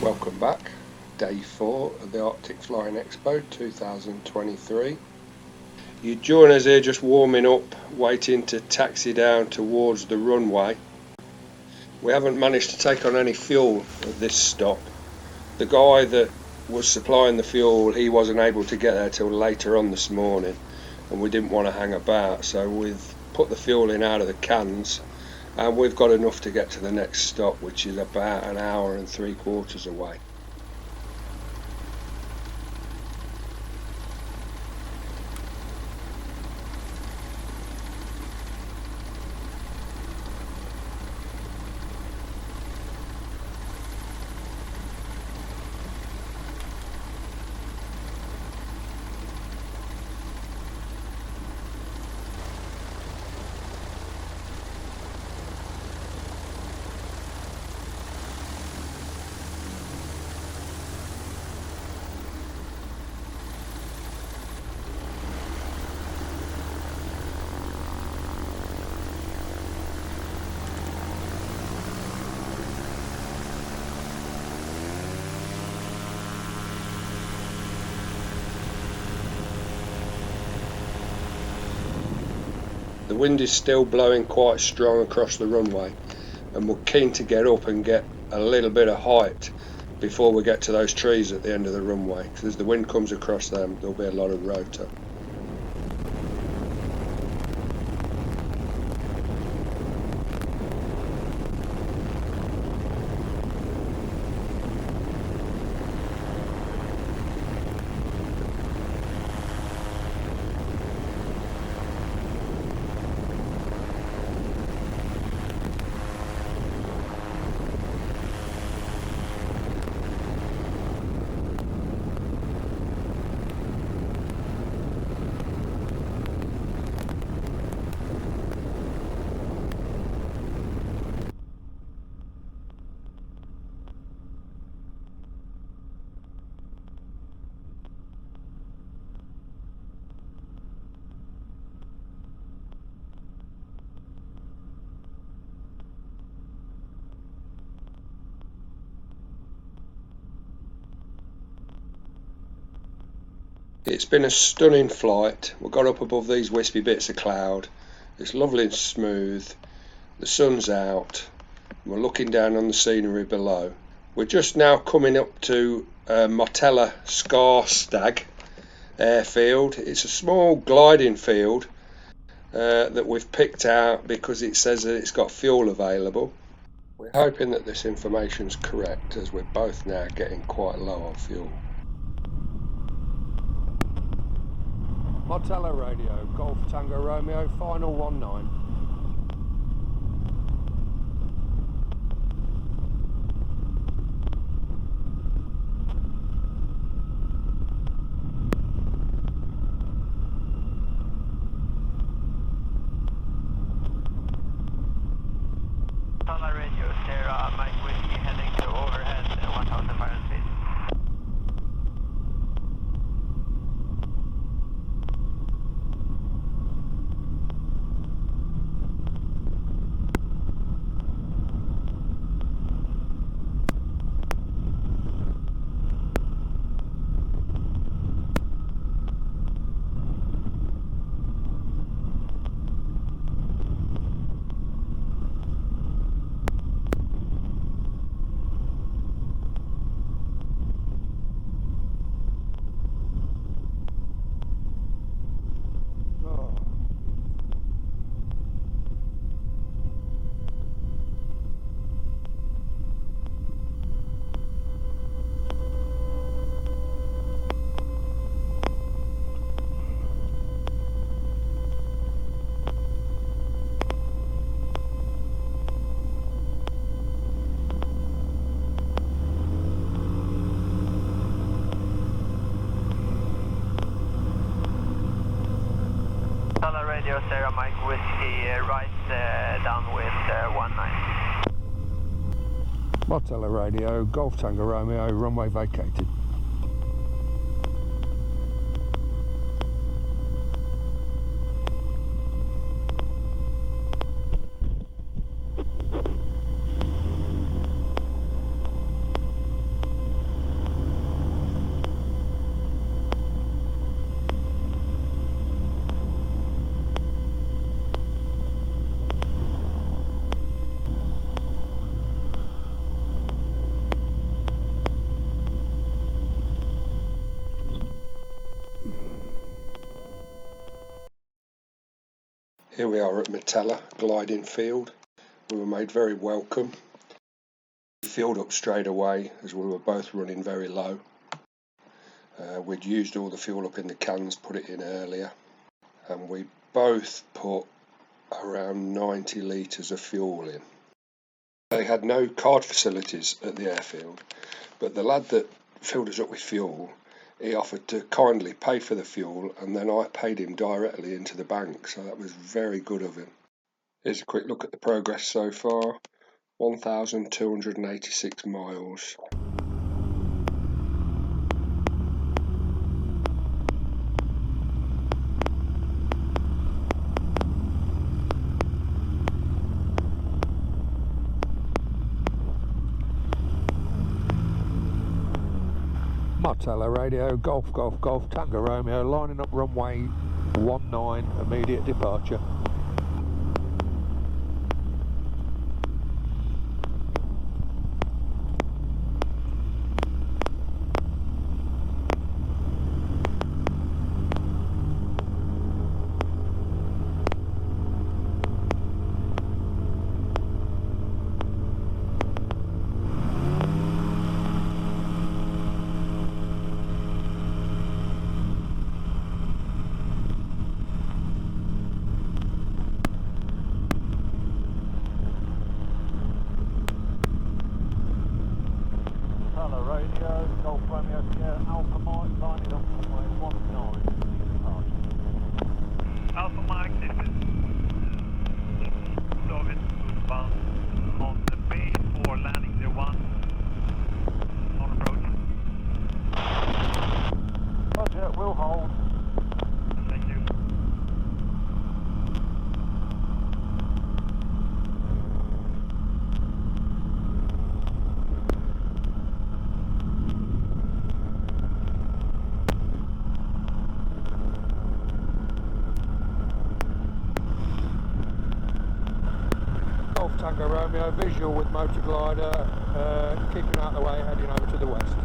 Welcome back, day 4 of the Arctic Flying Expo 2023. You join us here just warming up, waiting to taxi down towards the runway. We haven't managed to take on any fuel at this stop. The guy that was supplying the fuel, he wasn't able to get there till later on this morning, and we didn't want to hang about, so we've put the fuel in out of the cans, and we've got enough to get to the next stop, which is about an hour and 3/4 away. The wind is still blowing quite strong across the runway, and we're keen to get up and get a little bit of height before we get to those trees at the end of the runway, because as the wind comes across them there'll be a lot of rotor. It's been a stunning flight. We got up above these wispy bits of cloud. It's lovely and smooth. The sun's out. We're looking down on the scenery below. We're just now coming up to Mella Skarstag Airfield. It's a small gliding field that we've picked out because it says that it's got fuel available. We're hoping that this information's correct, as we're both now getting quite low on fuel. Mella radio, Golf Tango Romeo, final 19. Mella radio, Sierra, Mike Whiskey, heading to overhead 1,500 feet. Radio Sierra Mike Whiskey, right down with 19. Mella radio, Golf Tango Romeo, runway vacated. Here we are at Mella gliding field. We were made very welcome. We filled up straight away as we were both running very low. We'd used all the fuel up in the cans, put it in earlier, and we both put around 90 litres of fuel in. They had no card facilities at the airfield, but the lad that filled us up with fuel, he offered to kindly pay for the fuel, and then I paid him directly into the bank, so that was very good of him. Here's a quick look at the progress so far. 1,286 miles. Mella radio, Golf Golf Golf Tango Romeo, lining up runway 19, immediate departure. Tango Romeo, visual with motor glider, keeping out the way, heading over to the west.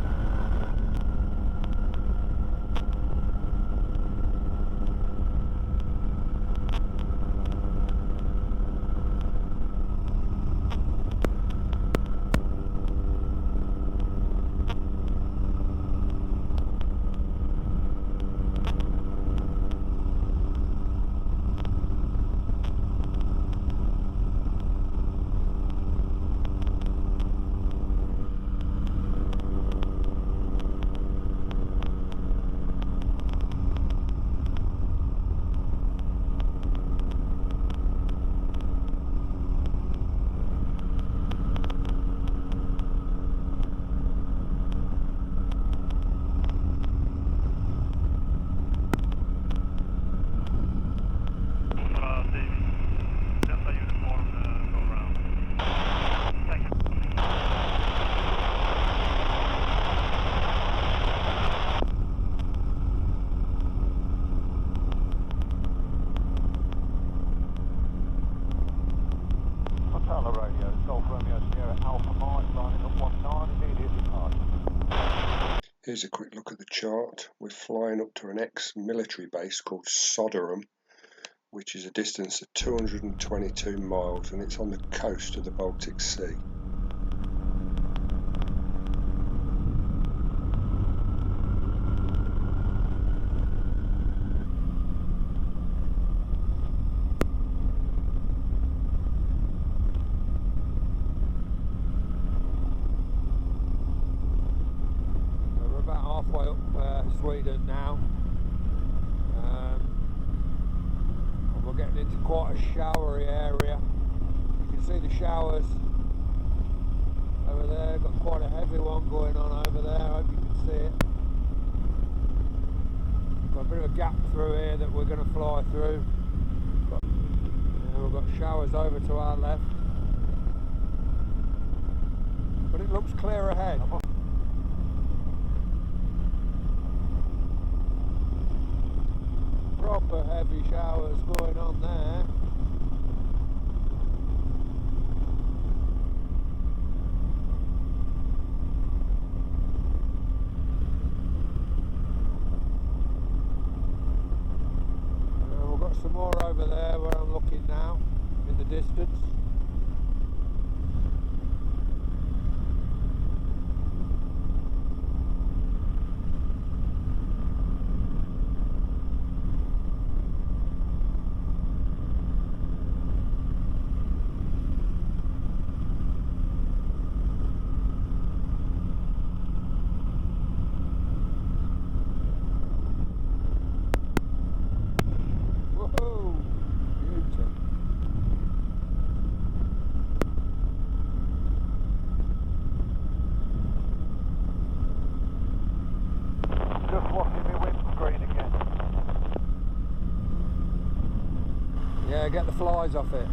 Here's a quick look at the chart. We're flying up to an ex-military base called Aerodrome, which is a distance of 222 miles, and it's on the coast of the Baltic Sea. Sweden now, and we're getting into quite a showery area. You can see the showers over there, got quite a heavy one going on over there, I hope you can see it. Got a bit of a gap through here that we're going to fly through. We've got showers over to our left, but it looks clear ahead. Proper heavy showers going on there. We've got some more over there where I'm looking distance. Get the flies off it.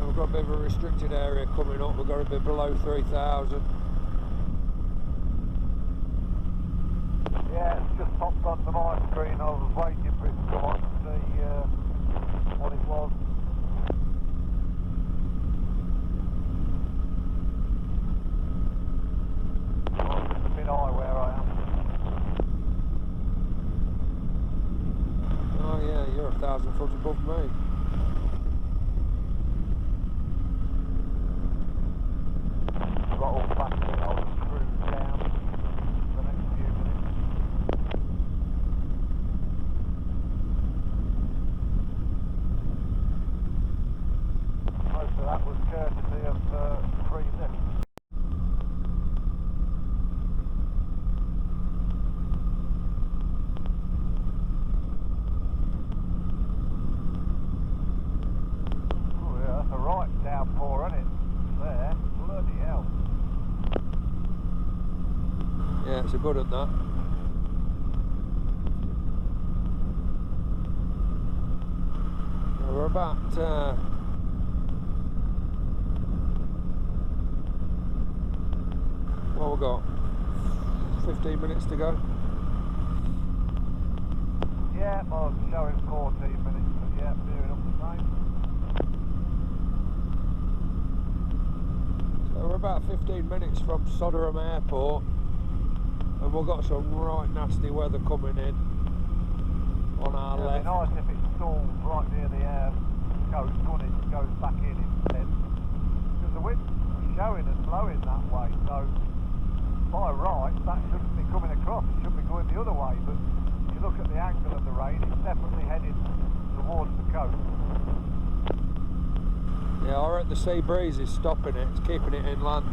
We've got a bit of a restricted area coming up, we've got to be below 3,000. Yeah, it's just popped onto my screen. I was waiting for it to come on to see what it was. Well, it's a bit high where I am. Oh yeah, you're 1,000 foot above me. Got all back in, I'll just cruise down for the next few minutes. Most of that was courtesy of free lift. Oh yeah, that's a right downpour, isn't it? There, bloody hell. Yeah, it's a good at that. We're about well, we've got 15 minutes to go. Yeah, I was showing 14 minutes, but yeah, doing up the same. So we're about 15 minutes from Aerodrome Airport, and we've got some right nasty weather coming in on our It'd left. be nice if it stalls right near the coast, wouldn't it? Goes back in instead. Because the wind's showing and blowing that way, so by right, that shouldn't be coming across, it should be going the other way, but if you look at the angle of the rain, it's definitely heading towards the coast. Yeah, I reckon the sea breeze is stopping it, it's keeping it inland.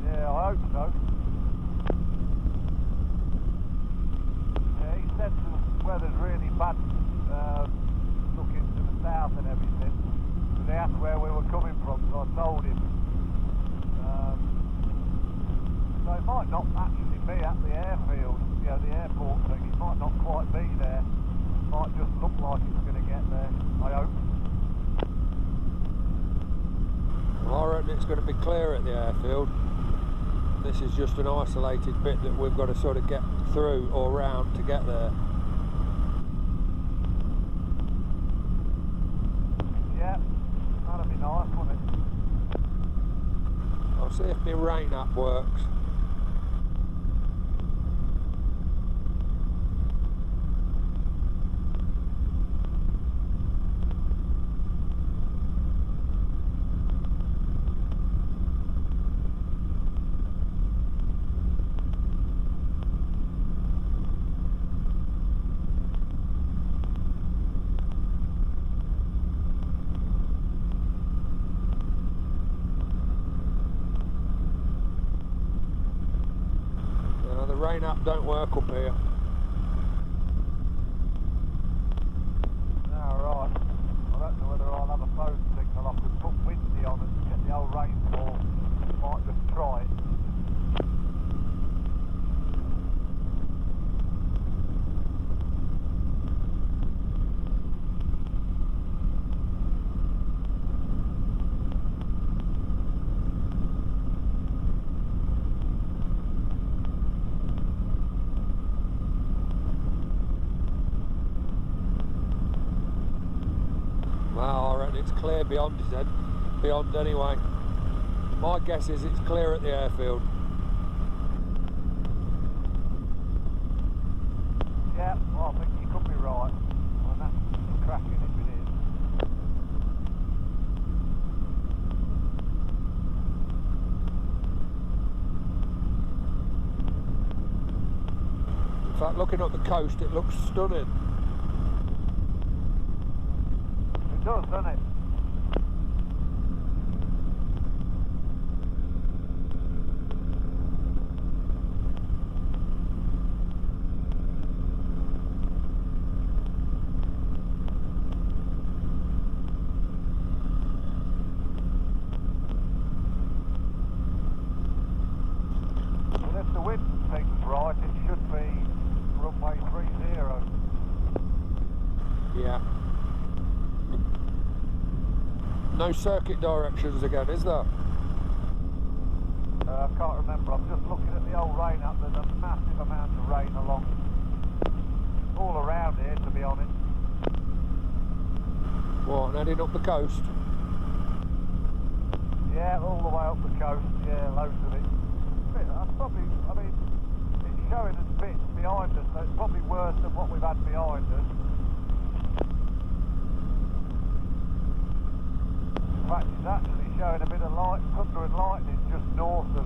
Yeah, I hope so. Yeah, he said the weather's really bad, looking to the south and everything. But they asked where we were coming from, so I told him. So it might not actually be at the airfield, you know, the airport thing. It might not quite be there. It might just look like it's going to get there, I hope. Well, I reckon it's going to be clear at the airfield. This is just an isolated bit that we've got to sort of get through or round to get there. Yeah, that'd be nice, wouldn't it? I'll see if my rain app works. the rain app don't work up here. Alright. I don't know whether I'll have a phone signal. I could put windy on and get the old rainfall. Might just try it. Well, I reckon it's clear beyond, he said. Beyond anyway. My guess is it's clear at the airfield. Yeah, well, I think you could be right. And that's cracking if it is. In fact, looking up the coast, it looks stunning. It does, doesn't it? Well, if the wind thing's right, it should be runway 30. Yeah. No circuit directions again, is there? I can't remember. I'm just looking at the old rain up. There's a massive amount of rain along all around here, to be honest. What, and heading up the coast? Yeah, all the way up the coast. Yeah, loads of it. That's probably, I mean, it's showing us bits behind us, so it's probably worse than what we've had behind us. In fact, it's actually showing a bit of light, thunder and lightning just north of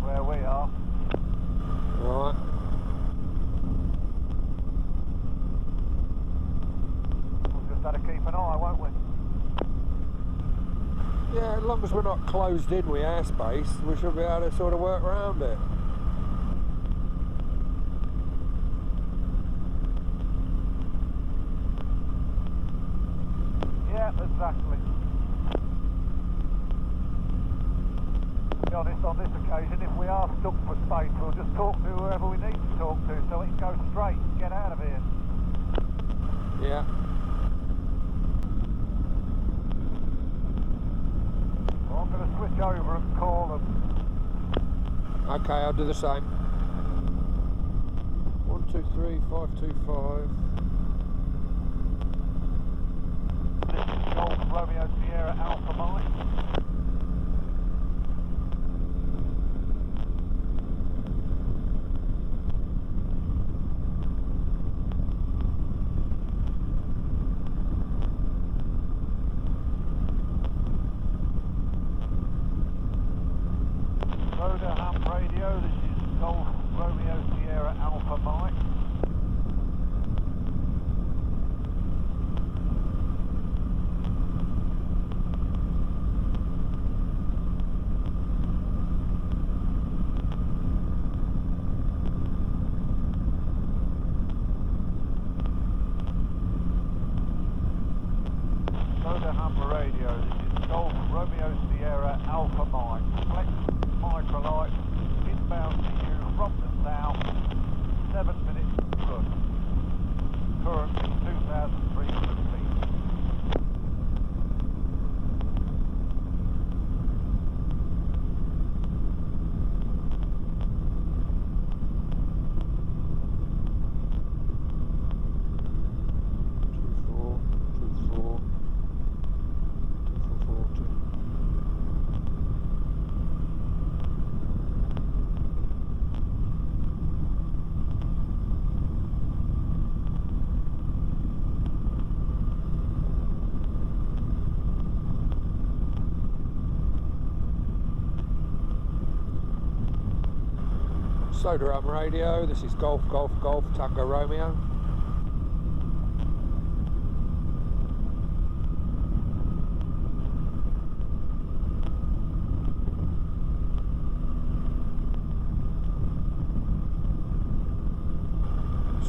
where we are. Right. We'll just have to keep an eye, won't we? Yeah, as long as we're not closed in with airspace, we should be able to sort of work around it. Yeah, exactly. To be honest, on this occasion, if we are stuck for space, we'll just talk to whoever we need to talk to so we can go straight and get out of here. Yeah. Well, I'm going to switch over and call them. Okay, I'll do the same. 123 525. This is Golf Romeo Sierra Alpha Mike. Ham radio, this is Golf Romeo Sierra Alpha Mike. Ham radio, this is Golf Romeo Sierra Alpha Mike. Flexwing Microlights inbound to you from the south, 7 minutes run. Currently 2,300 feet. Ham radio, this is Golf Golf Golf Tango Romeo.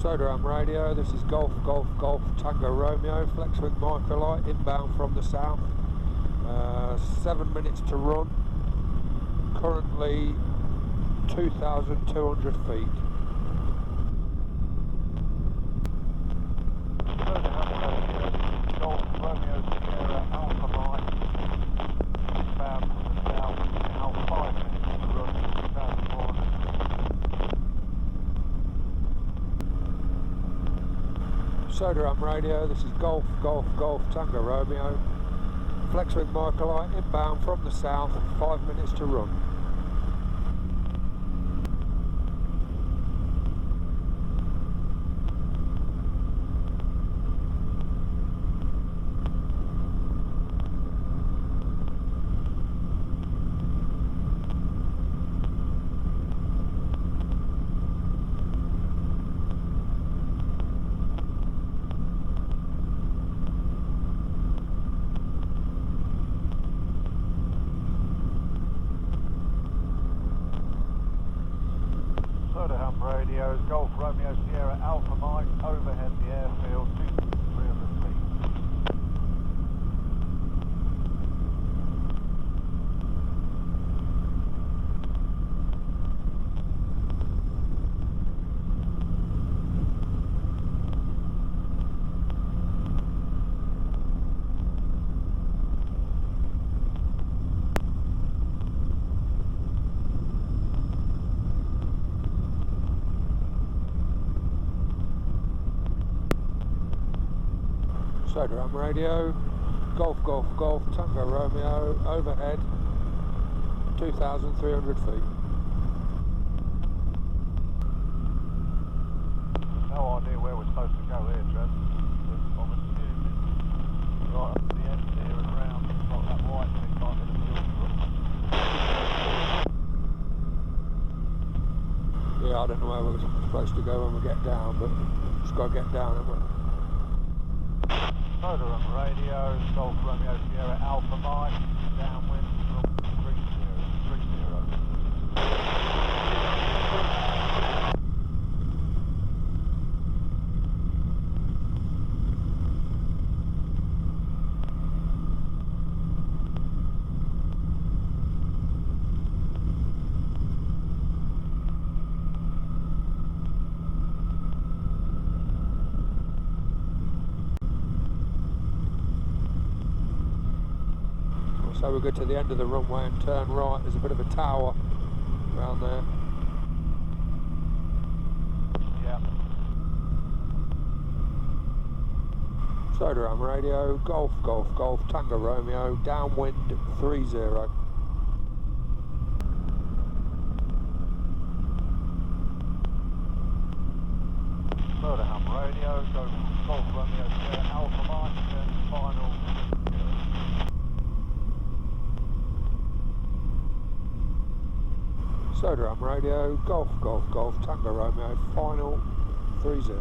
Soda radio, this is Golf Tango Romeo, Flexwing Microlight inbound from the south. 7 minutes to run, currently 2,200 feet. Golf Romeo Sierra Alpha Mike inbound from the south, now 5 minutes to run, 2,400 feet. Soda radio, this is Golf Tango Romeo, Flexwing Microlight inbound from the south, 5 minutes to run. Radios, Golf Romeo Sierra Alpha Mike, overhead the airfield, 2,300 feet. Soda radio, Golf Tango Romeo, overhead 2,300 feet. No idea where we're supposed to go here, Trev, but I'm assuming right up to the end here and round, like that white thing like in the fuel truck. Yeah, I don't know where we're supposed to go when we get down, but just got to get down, haven't we? Soda radio, Golf Romeo Sierra Alpha Mike, downwind from 30. So we go to the end of the runway and turn right. There's a bit of a tower around there. Yeah. Soda radio, Golf Tango Romeo, downwind 30. Soda radio, Golf Romeo Sierra Alpha Mike, and final. Soda radio, Golf Tango Romeo, final 30.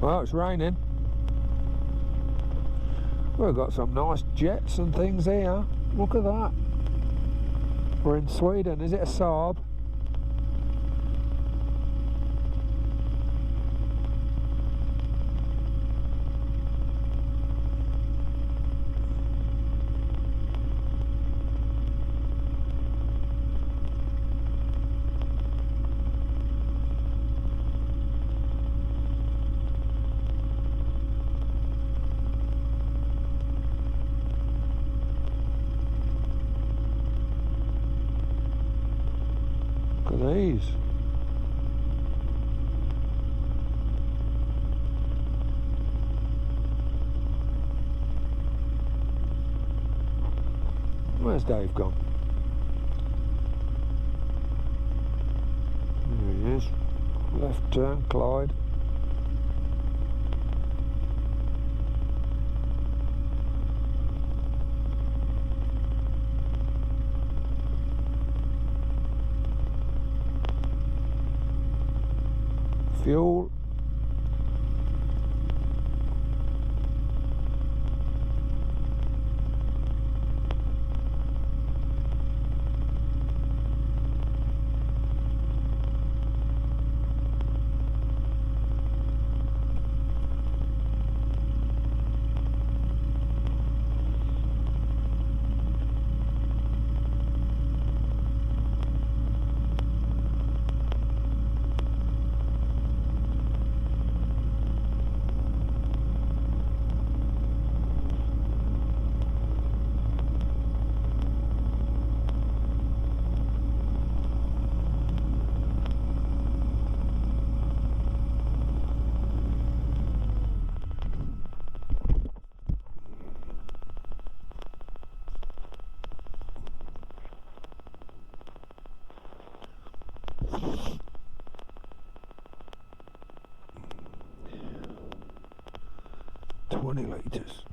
Well, it's raining. We've got some nice jets and things here. Look at that. We're in Sweden. Is it a Saab? Look at these. Where's Dave gone? There he is. Left turn, Clyde. Fuel. Litres.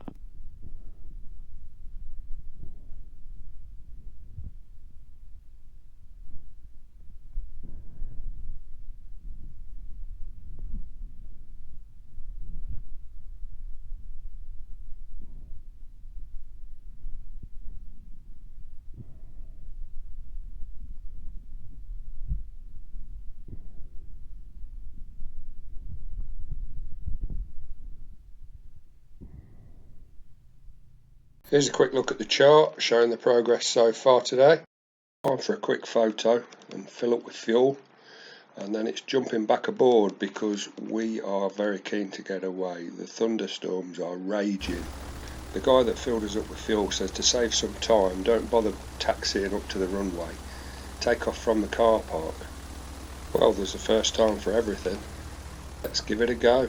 Here's a quick look at the chart showing the progress so far today. Time for a quick photo and fill up with fuel, and then it's jumping back aboard because we are very keen to get away. The thunderstorms are raging. The guy that filled us up with fuel says to save some time, don't bother taxiing up to the runway. Take off from the car park. Well, there's a first time for everything. Let's give it a go.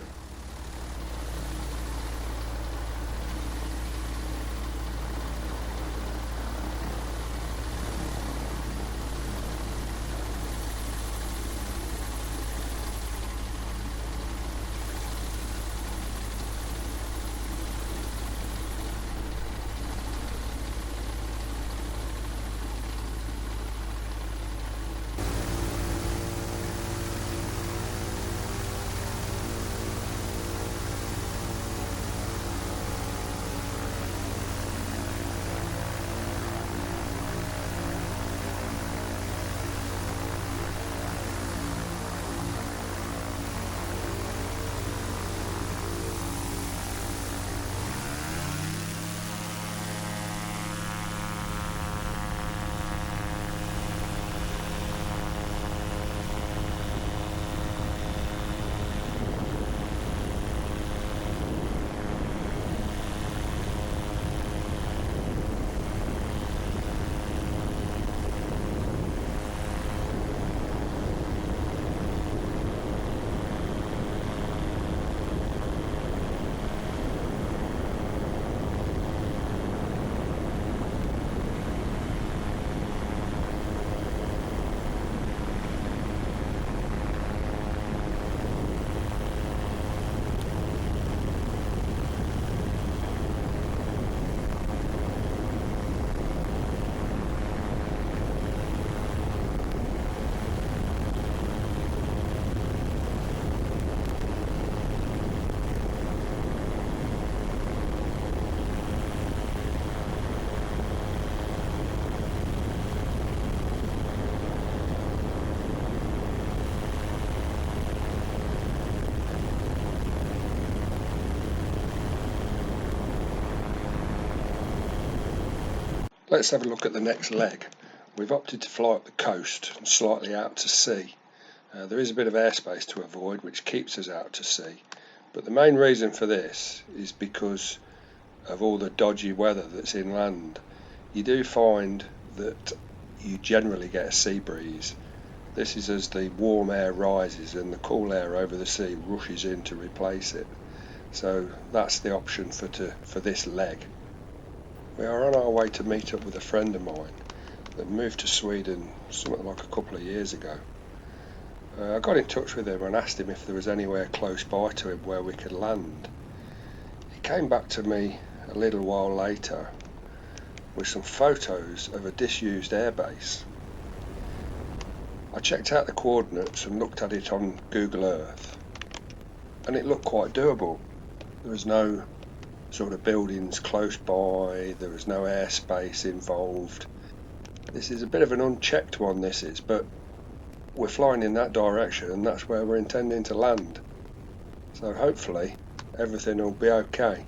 Let's have a look at the next leg. We've opted to fly up the coast and slightly out to sea. There is a bit of airspace to avoid, which keeps us out to sea, but the main reason for this is because of all the dodgy weather that's inland. You do find that you generally get a sea breeze. This is as the warm air rises and the cool air over the sea rushes in to replace it. So that's the option for this leg. We are on our way to meet up with a friend of mine that moved to Sweden something like a couple of years ago. I got in touch with him and asked him if there was anywhere close by to him where we could land. He came back to me a little while later with some photos of a disused airbase. I checked out the coordinates and looked at it on Google Earth, and it looked quite doable. There was no sort of buildings close by, there was no airspace involved. This is a bit of an unchecked one, this is, but we're flying in that direction and that's where we're intending to land. So hopefully everything will be okay.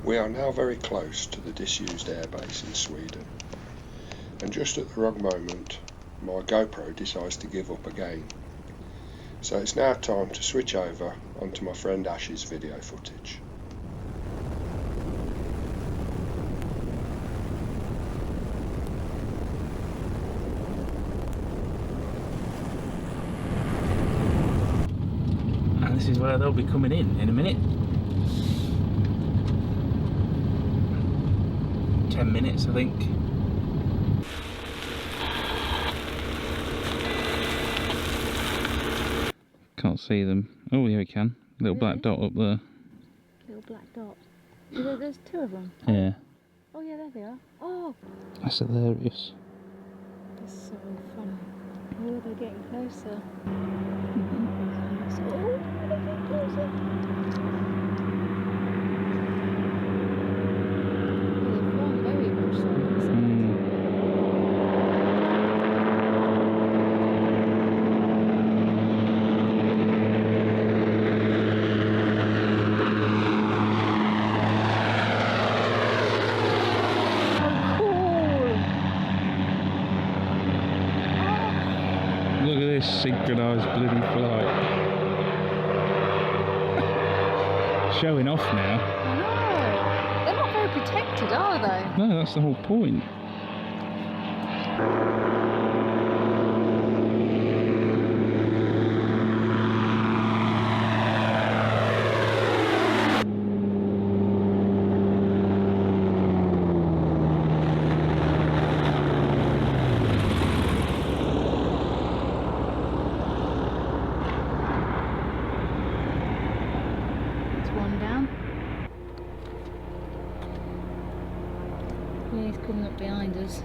We are now very close to the disused airbase in Sweden, and just at the wrong moment my GoPro decides to give up again. So it's now time to switch over onto my friend Ash's video footage. And this is where they'll be coming in a minute. 10 minutes, I think. Can't see them. Oh, yeah, we can. Little black dot up there. Little black dot. There's two of them. Yeah. Oh yeah, there they are. Oh! That's hilarious. That's so funny. Oh, they're getting closer. Oh, they're getting closer. They're flying very much so. Look at this synchronised bloody flight. Showing off now. I know. They're not very protected, are they? No, that's the whole point. Coming up behind us.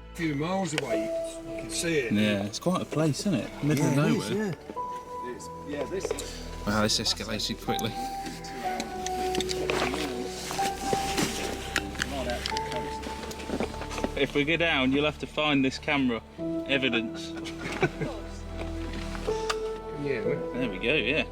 A few miles away, you can see it. Yeah, it's quite a place, isn't it? Middle of nowhere. Yeah, this is. Wow, this escalated quickly. If we go down, you'll have to find this camera. Evidence. Yeah, There we go, yeah.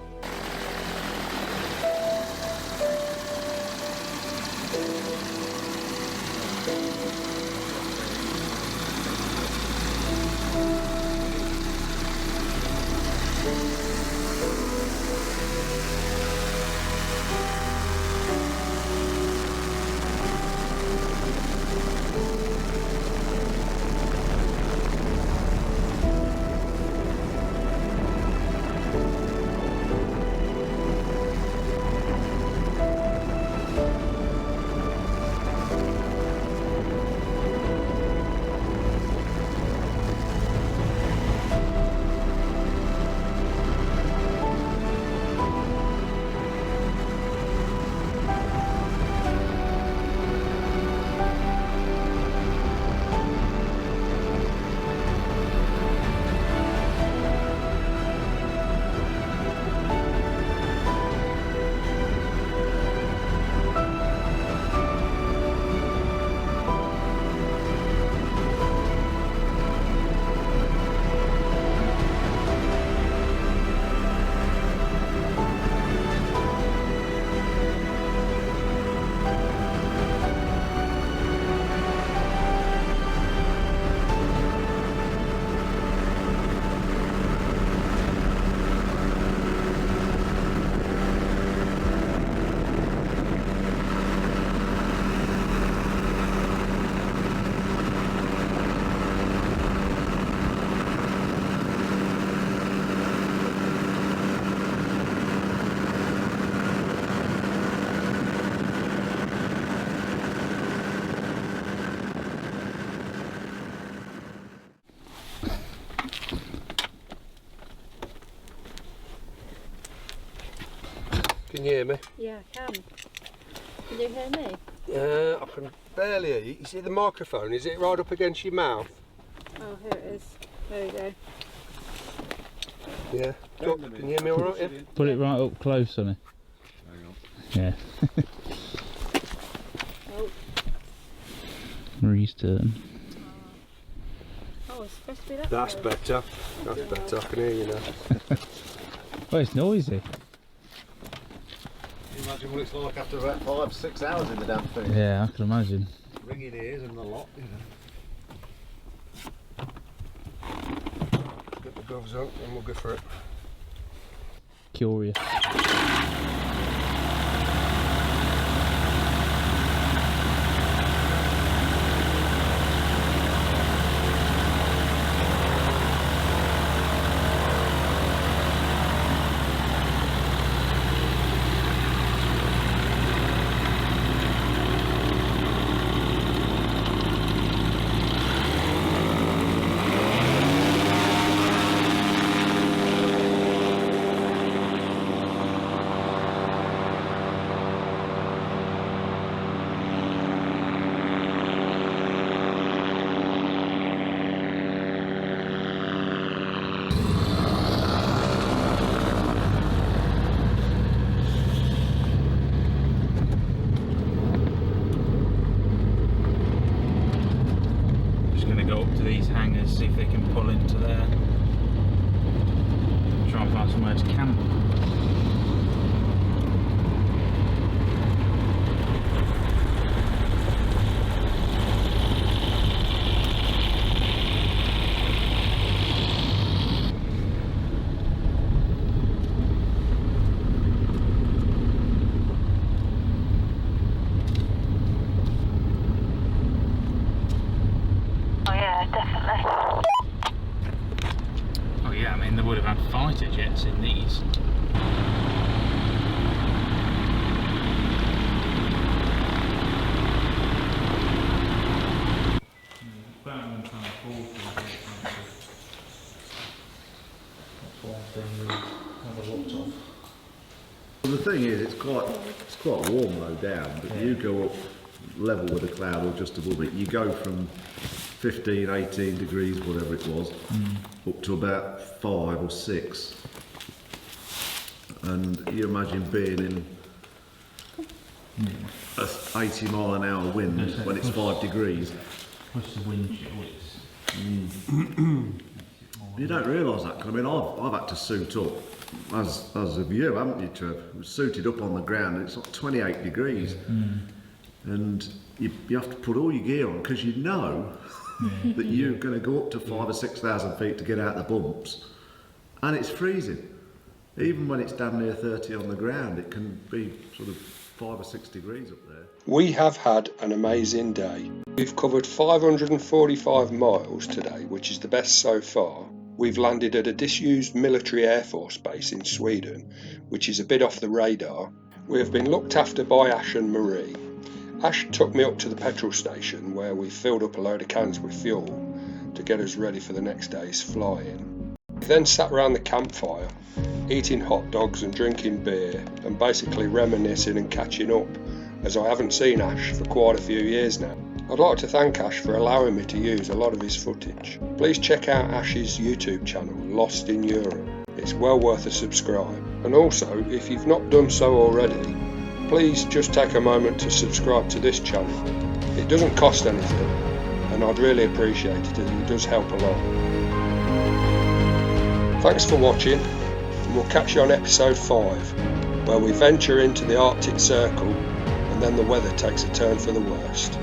Can you hear me? Yeah, I can. Can you hear me? I can barely hear you. You see the microphone? Is it right up against your mouth? Oh, here it is. There you go. Yeah. Can you hear me all right? Yeah? Put it right up close on it. Hang on. Yeah. Oh. Marie's turn. Oh, it's supposed to be that That's close. better. That's better. I can hear you now. Oh, it's noisy. Can you imagine what it's like after about 5-6 hours in the damn thing? Yeah, I can imagine. Ringing ears and the lot, you know. Get the gloves on and we'll go for it. Curious. These hangars, see if they can pull into there. Try and find somewhere to camp. Would have had fighter jets in these. Well, the thing is, it's quite warm low down, but you go up level with the cloud or just above it. You go from 15, 18 degrees, whatever it was, up to about 5 or 6. And you imagine being in a 80 mile an hour wind when it's 5 degrees. Plus the wind chill, You don't realise that, 'cause I mean, I've had to suit up, as have you, haven't you, Trev? Suited up on the ground, and it's like 28 degrees. And you have to put all your gear on, because you know that you're going to go up to 5,000 or 6,000 feet to get out the bumps, and it's freezing. Even when it's damn near 30 on the ground, it can be sort of 5 or 6 degrees up there. We have had an amazing day. We've covered 545 miles today, which is the best so far. We've landed at a disused military air force base in Sweden, which is a bit off the radar. We have been looked after by Ash and Marie. Ash took me up to the petrol station where we filled up a load of cans with fuel to get us ready for the next day's flying. We then sat around the campfire, eating hot dogs and drinking beer, and basically reminiscing and catching up, as I haven't seen Ash for quite a few years now. I'd like to thank Ash for allowing me to use a lot of his footage. Please check out Ash's YouTube channel, Lost in Europe. It's well worth a subscribe. And also, if you've not done so already, please just take a moment to subscribe to this channel. It doesn't cost anything, and I'd really appreciate it, as it does help a lot. Thanks for watching, and we'll catch you on episode 5, where we venture into the Arctic Circle, and then the weather takes a turn for the worst.